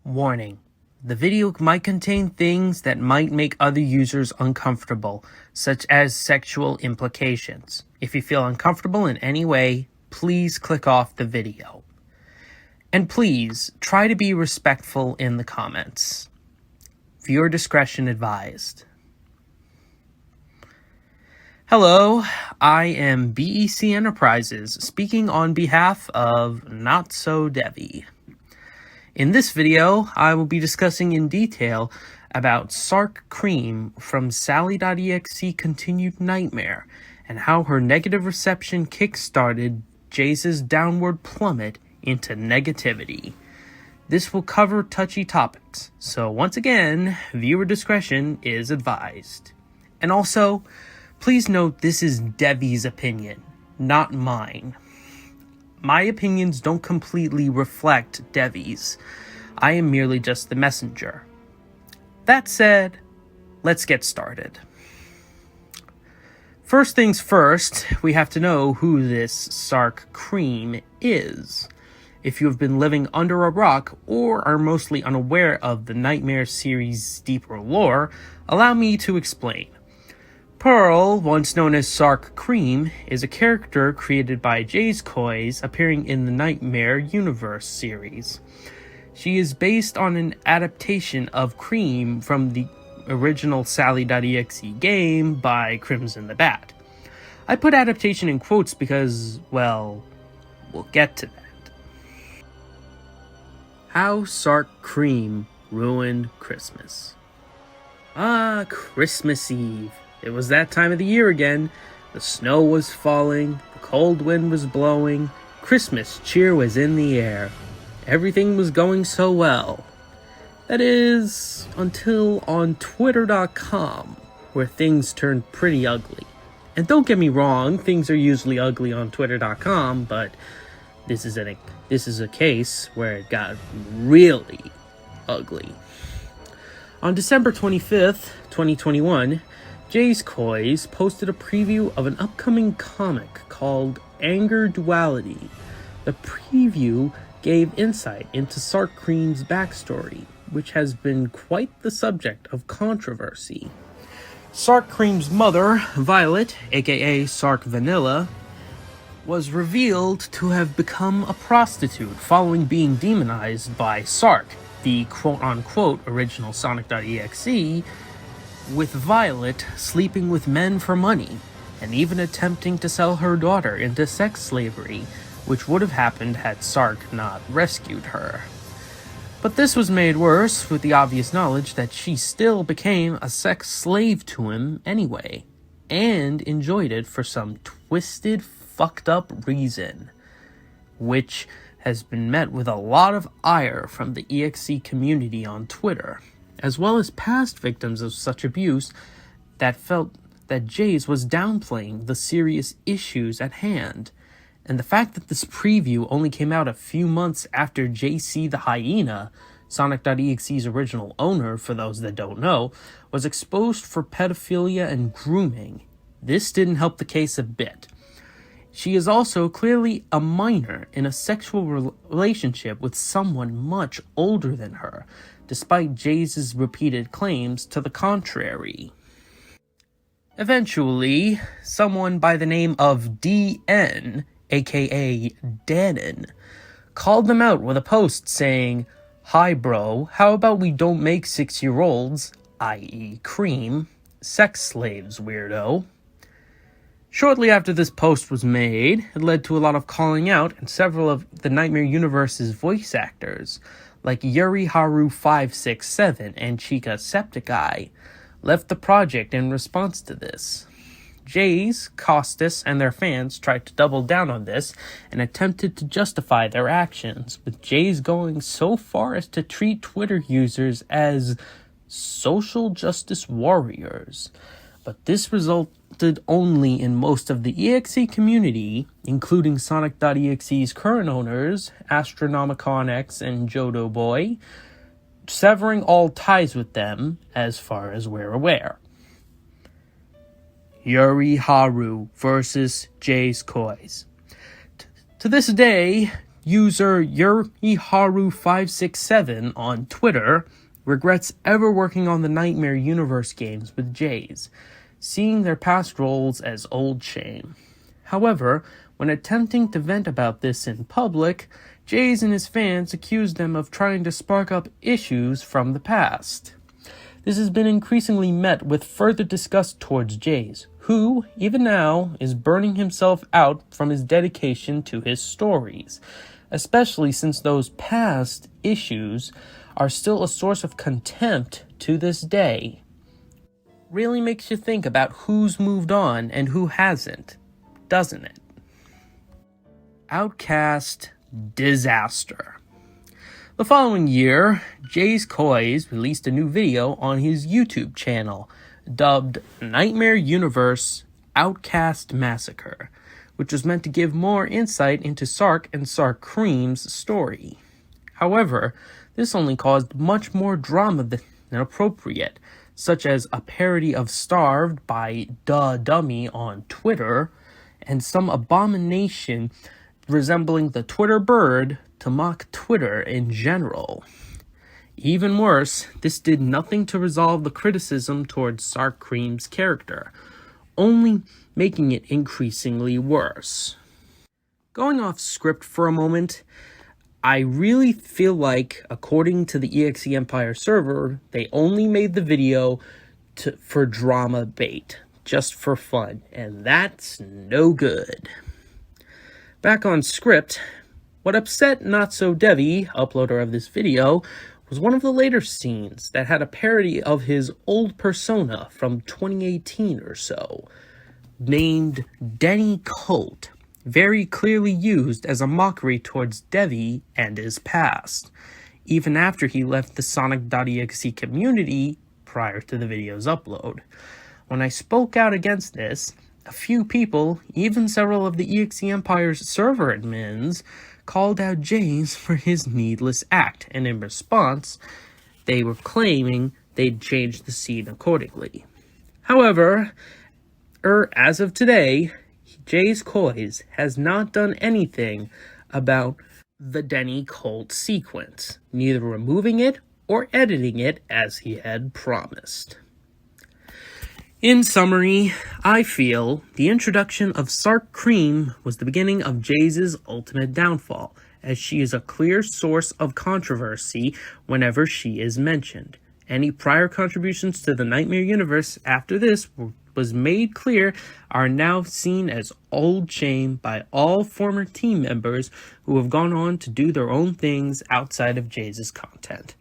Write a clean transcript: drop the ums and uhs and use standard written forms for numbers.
Warning. The video might contain things that might make other users uncomfortable, such as sexual implications. If you feel uncomfortable in any way, please click off the video. And please, try to be respectful in the comments. Viewer discretion advised. Hello, I am BEC Enterprises, speaking on behalf of Not So Devi. In this video, I will be discussing in detail about Sark Cream from Sally.exe Continued Nightmare, and how her negative reception kickstarted Jaiz's downward plummet into negativity. This will cover touchy topics, so once again, viewer discretion is advised. And also, please note this is Devi's opinion, not mine. My opinions don't completely reflect Devi's. I am merely just the messenger. That said, let's get started. First things first, we have to know who this Sark Cream is. If you have been living under a rock or are mostly unaware of the Nightmare series' deeper lore, allow me to explain. Pearl, once known as Sark Cream, is a character created by JaizKoys appearing in the Nightmare Universe series. She is based on an adaptation of Cream from the original Sally.exe game by Crimson the Bat. I put adaptation in quotes because, well, we'll get to that. How Sark Cream ruined Christmas. Christmas Eve. It was that time of the year again. The snow was falling, the cold wind was blowing, Christmas cheer was in the air. Everything was going so well. That is, until on Twitter.com, where things turned pretty ugly. And don't get me wrong, things are usually ugly on Twitter.com, but this is a case where it got really ugly. On December 25th, 2021, JaizKoys posted a preview of an upcoming comic called Anger Duality. The preview gave insight into Sark Cream's backstory, which has been quite the subject of controversy. Sark Cream's mother, Violet, aka Sark Vanilla, was revealed to have become a prostitute following being demonized by Sark, the quote-unquote original Sonic.exe, with Violet sleeping with men for money, and even attempting to sell her daughter into sex slavery, which would have happened had Sark not rescued her. But this was made worse with the obvious knowledge that she still became a sex slave to him anyway, and enjoyed it for some twisted, fucked up reason, which has been met with a lot of ire from the EXE community on Twitter, as well as past victims of such abuse that felt that Jaiz was downplaying the serious issues at hand. And the fact that this preview only came out a few months after JC the Hyena, Sonic.exe's original owner, for those that don't know, was exposed for pedophilia and grooming. This didn't help the case a bit. She is also clearly a minor in a sexual relationship with someone much older than her, despite Jaiz's repeated claims to the contrary. Eventually, someone by the name of DN, aka Danon, called them out with a post saying, "Hi bro, how about we don't make 6-year-olds, i.e. Cream, sex slaves, weirdo?" Shortly after this post was made, it led to a lot of calling out, and several of the Nightmare Universe's voice actors, like Yuri Haru 567 and Chica Septiceye, left the project in response to this. Jaiz, Costas, and their fans tried to double down on this and attempted to justify their actions, with Jaiz going so far as to treat Twitter users as social justice warriors. But this resulted only in most of the EXE community, including Sonic.exe's current owners, Astronomicon X and Jodo Boy, severing all ties with them as far as we're aware. Yuri Haru versus JaizKoys. To this day, User Yuriharu567 on Twitter regrets ever working on the Nightmare Universe games with Jaiz, seeing their past roles as old shame. However, when attempting to vent about this in public, Jaiz and his fans accused them of trying to spark up issues from the past. This has been increasingly met with further disgust towards Jaiz, who, even now, is burning himself out from his dedication to his stories, especially since those past issues are still a source of contempt to this day. Really makes you think about who's moved on and who hasn't, doesn't it? Outcast disaster. The following year, JaizKoys released a new video on his YouTube channel, dubbed Nightmare Universe Outcast Massacre, which was meant to give more insight into Sark and Sark Cream's story. However, this only caused much more drama than appropriate, such as a parody of Starved by Duh Dummy on Twitter, and some abomination resembling the Twitter bird to mock Twitter in general. Even worse, this did nothing to resolve the criticism towards Sark Cream's character, only making it increasingly worse. Going off script for a moment, I really feel like, according to the EXE Empire server, they only made the video for drama bait, just for fun, and that's no good. Back on script, what upset Not So Devi, uploader of this video, was one of the later scenes that had a parody of his old persona from 2018 or so, named Denny Colt, very clearly used as a mockery towards Devi and his past, even after he left the Sonic.exe community prior to the video's upload. When I spoke out against this, a few people, even several of the EXE Empire's server admins, called out Jaiz for his needless act, and in response, they were claiming they'd changed the scene accordingly. However, as of today, JaizKoys has not done anything about the Denny Colt sequence, neither removing it or editing it as he had promised. In summary, I feel the introduction of Sark Cream was the beginning of Jaiz's ultimate downfall, as she is a clear source of controversy whenever she is mentioned. Any prior contributions to the Nightmare Universe after this was made clear are now seen as old shame by all former team members who have gone on to do their own things outside of Jaiz's content.